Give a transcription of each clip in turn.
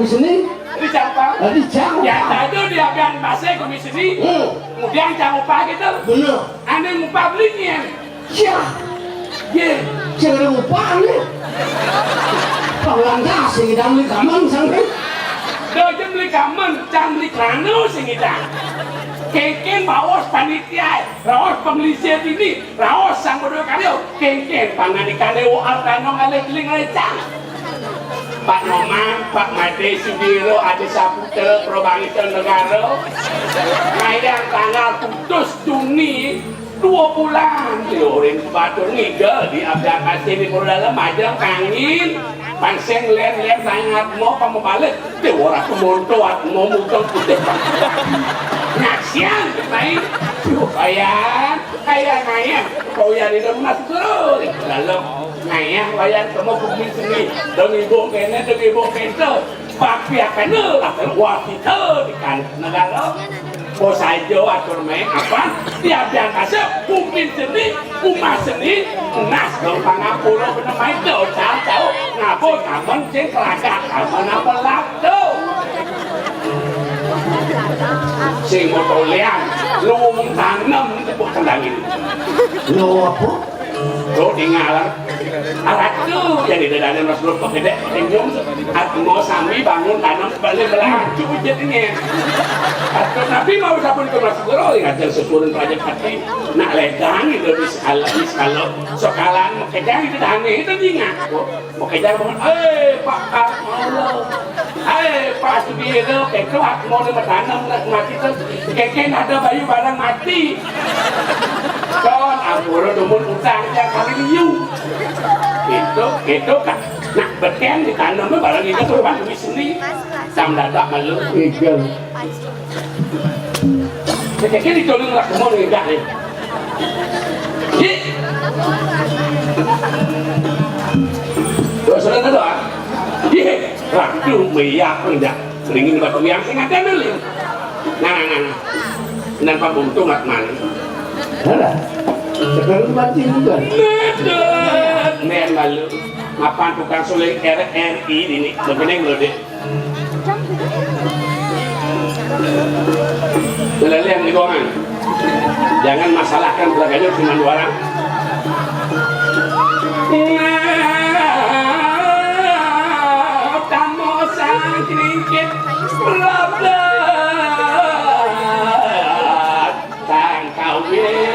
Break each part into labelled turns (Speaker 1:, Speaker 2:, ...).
Speaker 1: sini.
Speaker 2: Di Jampang.
Speaker 1: Di Jampang.
Speaker 2: Ya tadi dia bilang bahasa sini. Kemudian jangan lupa gitu.
Speaker 1: Bener.
Speaker 2: Anda lupa belinya.
Speaker 1: Ya.
Speaker 2: Ye.
Speaker 1: Jangan lupa nih. Orang kasih dan beli kaman sampai.
Speaker 2: Dia beli kaman, jangan beli krano sehingga. Kengken bawas panitia, rawas pengelisir ini, rawas sang berdua karyo, kengken panganikan dewa artano ngalek-link lecang. Pak Noman, Pak Made Sudiro, Adi Saputra, Probangitan Negara, ngayang tanggal putus Juni 2 bulan. Diorin kebatur ngigel di aplikasi di dalam majang angin. Panseng len-len sangat mau kamu balik, dia orang kemontoat mau mutong putih. Ngaksian, naik, kayak ngayang, kau yang di dalam nasi terus, dalam ngayang, kayak kamu bukti sini, demi ibu kene, pakai kene lah, wah kita di kan negara. Bos aja atur main apa? Tiap yang kasih mungkin seni, umat seni, nas dong pangapura bener main tuh, tahu ngapun kapan sih kelakar, kapan apa lap tuh? Sing motor liang, lu tanam tepuk tendangin.
Speaker 1: Lu apa?
Speaker 2: Lu tinggal alat tuh jadi dadanya mas bro gede, tinggal aku mau sambil bangun tanam balik belaju jadinya. Atau nabi mau sabun ke mas bro yang ada sesuatu pelajar hati nak legang itu di skala sokalan mau kejang itu dane itu ingat mau kejang bangun pak Allah pak Subiero kekeluar mau bertanam mati tuh keken ada bayu barang mati kon ampura dumun utang yang kali liu itu kan nak beten ditanam barang itu tuh bantu sendiri sam dadak malu
Speaker 1: Igel.
Speaker 2: keken ditolong lah semua enggak nih dosa dan doa waktu meyak enggak seringin batu yang sengaja dulu nah dan pak buntung nggak mana
Speaker 1: Ada. Sekarang mati juga.
Speaker 2: Nen malu mapan tukang suling RRI ini bebeneng loh deh yang di gongan jangan masalahkan belakangnya cuma 2 orang tamu sang kringkit berabad tang kawin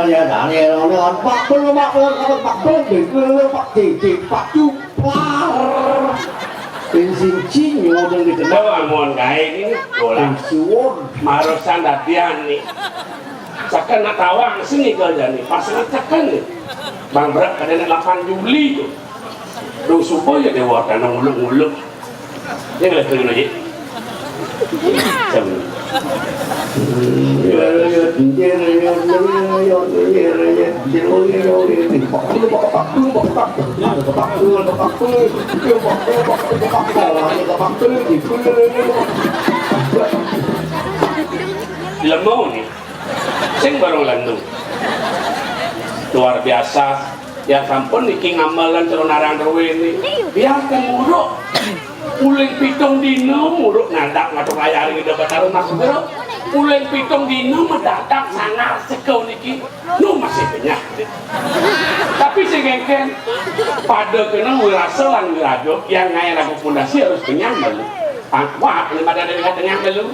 Speaker 1: ya đã nghe nó bác belum bác cu bensin cinyo dan dikenal
Speaker 2: Amun kayak ini bola marosan latihan nih sakan natawang sini kerja nih pas ngecekan nih bang berat kadang 8 Juli tuh lu subuh ya dewa tanah nguluk-nguluk dia ngeliat dulu aja lemau nih sing bareng landung luar biasa ya sampun niki ngamalan ceronarang rewe ini biarkan muruk uling pitung dino muruk nadak ngatung layar ini dapat taruh masuk bro uling pitung dino mendadak sangat sekau niki nu masih banyak tapi segengken pada kena wirasa lan wirajo yang ngaya lagu pondasi harus kenyang malu wah ini pada dari kenyang malu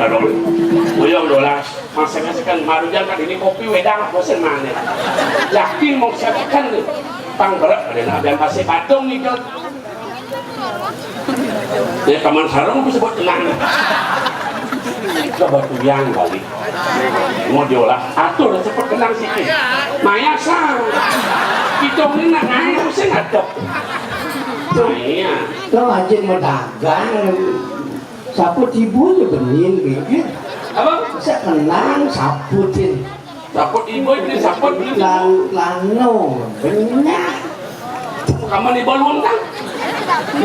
Speaker 2: Gadol, uyang dolas, masing-masing marujan kan ini kopi wedang bosen mana? Yakin mau siapkan nih, pang berat ada dan masih patung nih kan? Ya teman sarung bisa buat tenang. Coba tuyang kali, mau diolah, atur cepet tenang sih. Maya sang, hitung ini nak naik bosen ada. Maya,
Speaker 1: lo aja mendagang. Saput ibu itu benin gitu.
Speaker 2: Apa?
Speaker 1: Saya kenang saputin.
Speaker 2: Saput ibu ini saput ini.
Speaker 1: Lano benar.
Speaker 2: Kamu di balon kan?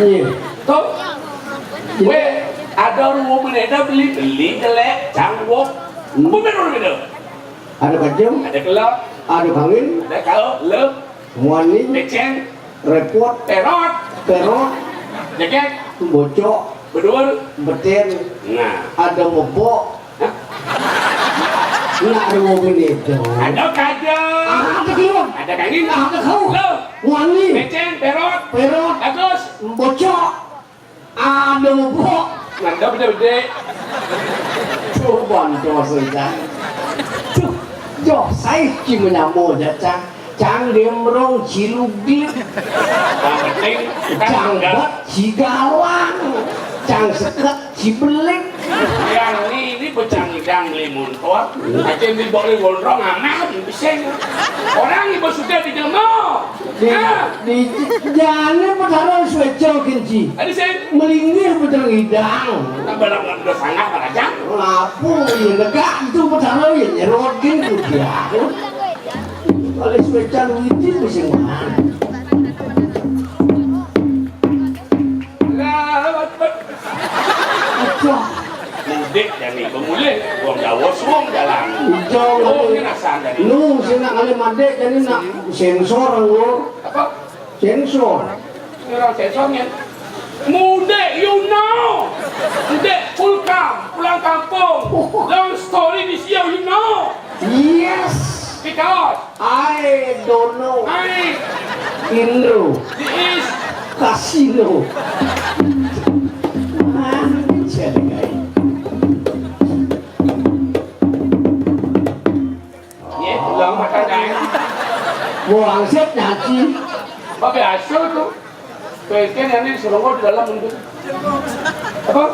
Speaker 1: Iya.
Speaker 2: Tuh. Weh, ada rumah meneda beli jelek, cangguk. Bener bener.
Speaker 1: Ada kacang,
Speaker 2: ada kelop,
Speaker 1: ada bangin,
Speaker 2: ada kalau lep,
Speaker 1: muani,
Speaker 2: beceng,
Speaker 1: repot,
Speaker 2: terot, jaket,
Speaker 1: bocok.
Speaker 2: Bedul,
Speaker 1: betin,
Speaker 2: nah,
Speaker 1: ada mobok, nggak ada mobil itu.
Speaker 2: Ada kajang,
Speaker 1: ada kilon,
Speaker 2: ada kangin,
Speaker 1: ada kau,
Speaker 2: lo,
Speaker 1: wangi,
Speaker 2: beceng, perot, bagus,
Speaker 1: bocok, ada mobok,
Speaker 2: nggak beda-beda.
Speaker 1: Coba coba saja. Yo, saya cuma namo saja. Chàng điểm rong chỉ lục điệp chàng bất chỉ galang chàng sekat chỉ belik
Speaker 2: yang ini bocang hidang limun kuat aja di bawah limun rong amat bisa orang ibu sudah di demo
Speaker 1: di jalan putaran swecel kenci
Speaker 2: ada saya
Speaker 1: melingkir putar hidang
Speaker 2: balap udah sangat parajang
Speaker 1: lapu ya lega itu putaran ya nyerokin kudiak oleh spesial itu bisa mana?
Speaker 2: Mudik jadi pemulih, buang Jawa suang jalan.
Speaker 1: Jauh
Speaker 2: ini rasa dari.
Speaker 1: Lu sini kali mandek jadi nak sensor lu.
Speaker 2: Apa?
Speaker 1: Sensor.
Speaker 2: Orang sensornya. Mudik, you know. Mudik full camp, pulang kampung. Long story this year, you know.
Speaker 1: Yes.
Speaker 2: Because
Speaker 1: I don't know.
Speaker 2: I
Speaker 1: Indro.
Speaker 2: is
Speaker 1: Casino. Jadi guys.
Speaker 2: ya, pulang makan kain.
Speaker 1: Buang set nyaci.
Speaker 2: Pakai asu tuh. Pengen yang ini suruh di dalam untuk apa?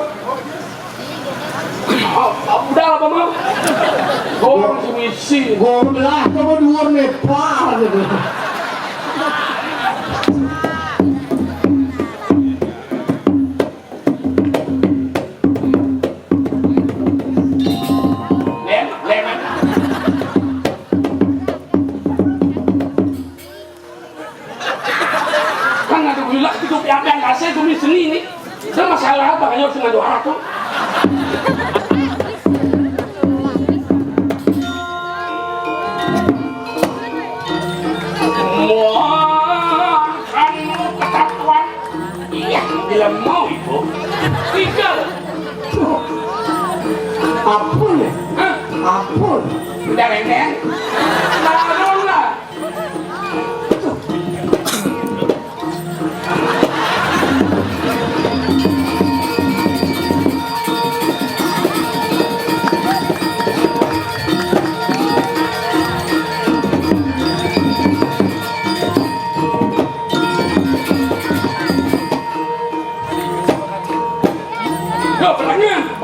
Speaker 2: Udah apa mau? Gorong semisi.
Speaker 1: Gorong lah, kamu dua Nepal gitu.
Speaker 2: Lem. Kan ada gula itu yang kasih demi seni ini. Itu masalah apa? Hanya harus ngadu arah tuh. Bila mau ibu, tinggal.
Speaker 1: Apun ya? Apun.
Speaker 2: Udah reneng. Taruh lah.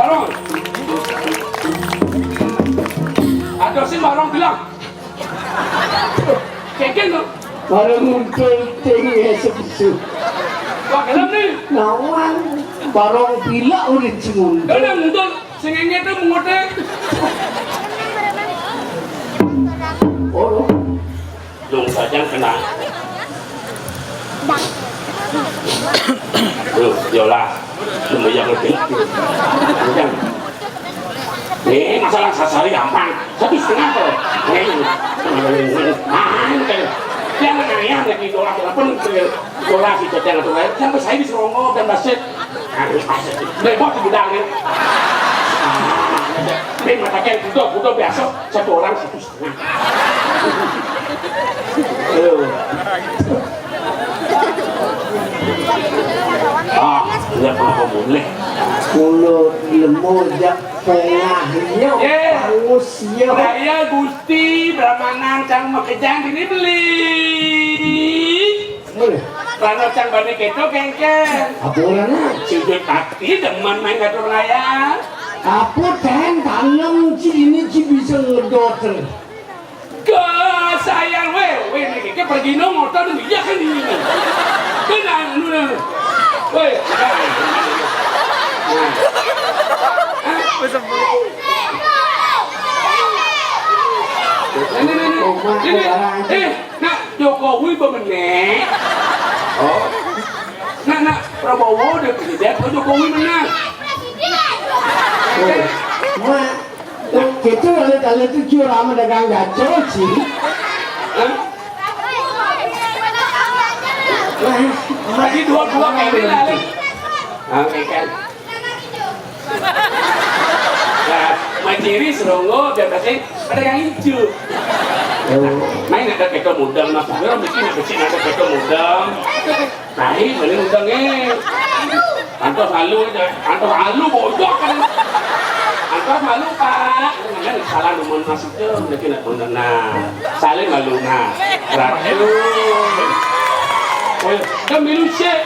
Speaker 2: barong. Ada sih barong bilang. Keken tuh.
Speaker 1: Barang muncul tinggi sebesu.
Speaker 2: Wah gelap nih.
Speaker 1: Nawang barang bila udah cimun.
Speaker 2: Udah muncul. Sengenge tuh mengotek.
Speaker 1: Oh,
Speaker 2: Lung saja kena. Yola, lu yang lebih. Jangan. Nih masalah sasari gampang. 1,5 tuh. Jangan ayam lagi dolar pun dolar si ceceng atau lain. Sampai saya diserongok dan basit. Bebot di bidangnya. Ini matakan butuh biasa 1 orang 1,5. Enggak apa boleh.
Speaker 1: mulut lemur jak pengahnya usia
Speaker 2: Raya Gusti Brahmanan cang makejang ini beli.
Speaker 1: boleh
Speaker 2: Karena cang bani keto kengken.
Speaker 1: apurana
Speaker 2: Sudut hati demen main gatur raya.
Speaker 1: apa ten tanam ini bisa ngedot
Speaker 2: Sayang we nih ke pergi no motor nih ya kan ini. Kenang nu. Weh. Nak Jokowi pemenang. Oh. Nak Prabowo udah presiden, Jokowi menang.
Speaker 1: Wah, kita kalau itu curama dagang gacor sih.
Speaker 2: Lagi dua kayak ini lah. Oke kan. Nah, Mandiri Seronggo biar kasih ada yang hijau. Main ada keke mudang, nah sebenarnya bikin ada keke mudang. Nah ini mana mudangnya? Antos halu bojok kan? Antos halu pak. Jangan salah nomor masuknya, mungkin nak mudang. Nah, saling malu nah. Ratu. Kan milu sih.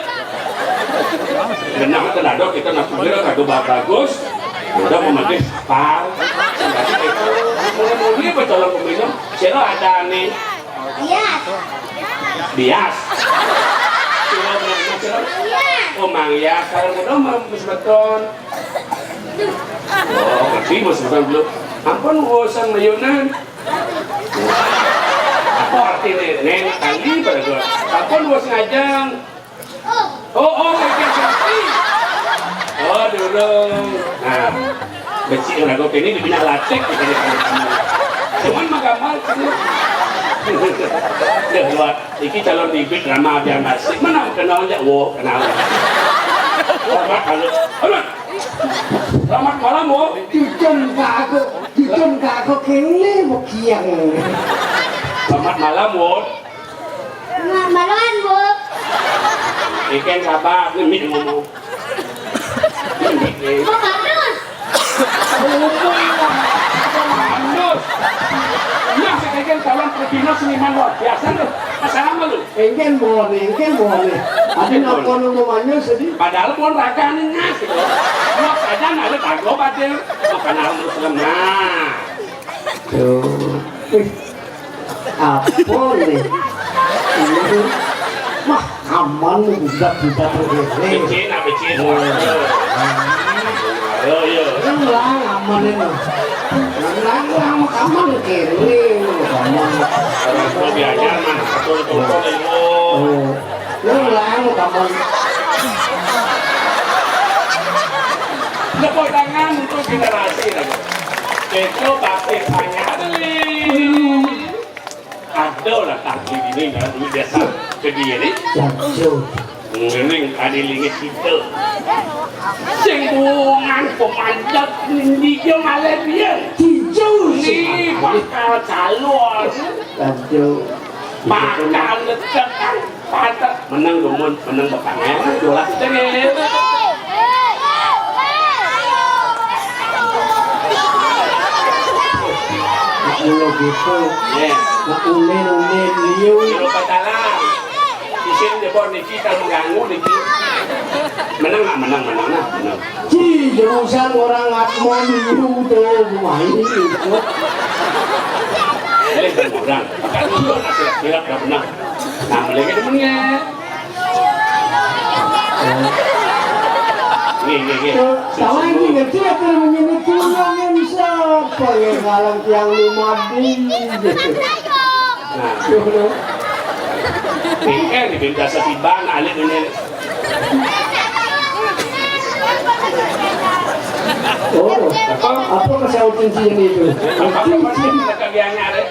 Speaker 2: Benar kita nado kita nak sebenarnya kado bagus. Udah memakai par. Mulai apa calon peminum? Siapa ada nih? Bias. Oh mang ya, kalau udah mas beton. Oh, berarti mas beton belum. Ampun bosan mayunan. Apa arti neng kali pada gua? Ampun bos ngajang. Oh, kayak seperti. Oh, dorong. Nah, becik rago ini dibina latek di sana. Cuman magamal sini. Dah buat iki calon bibit drama biar nasib menang kenal aja wo kenal. Selamat malam wo.
Speaker 1: Cucun kago kene mau kiang.
Speaker 2: Selamat malam wo.
Speaker 3: Selamat malam Bu.
Speaker 2: Ikan kabar ini ngomong.
Speaker 3: Bu Kardus.
Speaker 2: Kardus. Nah, sekarang calon pembina seniman luar biasa tuh. Masalah malu.
Speaker 1: Engken boleh. Ada nak kono rumahnya sedih.
Speaker 2: Padahal pun raga nih ngas. Mau saja ada tago pada kenal Muslim. Nah.
Speaker 1: Apa nih? Mah aman budak tergede.
Speaker 2: Becin. Yo.
Speaker 1: Lang aman ini. Lang aman kiri. Aman.
Speaker 2: Kalau biasa mah betul
Speaker 1: Oh. Lang aman.
Speaker 2: Lepas tangan untuk generasi lagi. Itu pasti tanya beli. Ada lah takdir ini kan duit biasa kediri ni.
Speaker 1: Jauh.
Speaker 2: Ngening adilingit kita. Sembungan pemanjat dia malah dia.
Speaker 1: Hijau
Speaker 2: Ni bakal calon.
Speaker 1: Jauh.
Speaker 2: Bakal letakkan pada menang lumun menang petangnya. Dolar kita ni.
Speaker 1: Mula gitu. Nak ulen liu.
Speaker 2: Kilo patalang. Di sini dia buat niki kalau mengganggu niki. Menang nggak menang nah menang.
Speaker 1: Ci jurusan orang atmon itu tuh main itu.
Speaker 2: Boleh kan orang. Kan dulu nasi kira udah menang. Nah mereka temennya. Nih.
Speaker 1: Sama ini ngerti apa namanya tulang yang siapa yang ngalang tiang lima gitu.
Speaker 2: Nah, tinggal di benda setiban alik ini.
Speaker 1: Oh, apa kesal cincin itu?
Speaker 2: Apa cincin kegiatannya ada?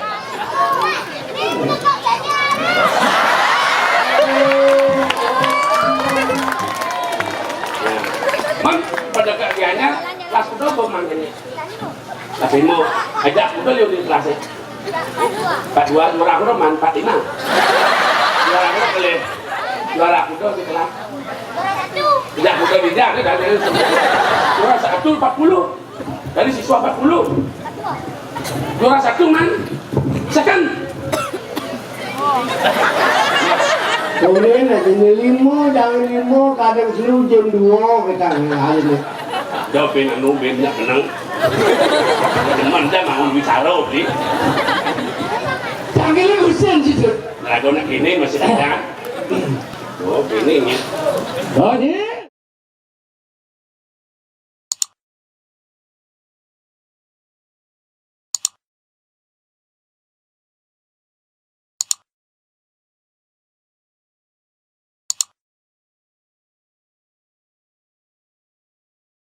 Speaker 2: Man, pada kegiatannya kelas berapa manggilnya? Tapi mau ajak betul ya di kelasnya. 42 juara aku man 45. Juara aku boleh. Juara aku tuh di kelas. Tidak mudah tidak dari juara 1 40. Dari siswa 40. Juara 1 man. Second.
Speaker 1: Boleh nak jenis 5, jangan 5, kadang selalu jam 2 kita hari ini.
Speaker 2: Jauh pengen nubin nak menang. Teman dah mau bicara ni.
Speaker 1: Jangan ni usen situ.
Speaker 2: Lagu nak kini masih ada. Oh, ini ni.
Speaker 1: Oh ni.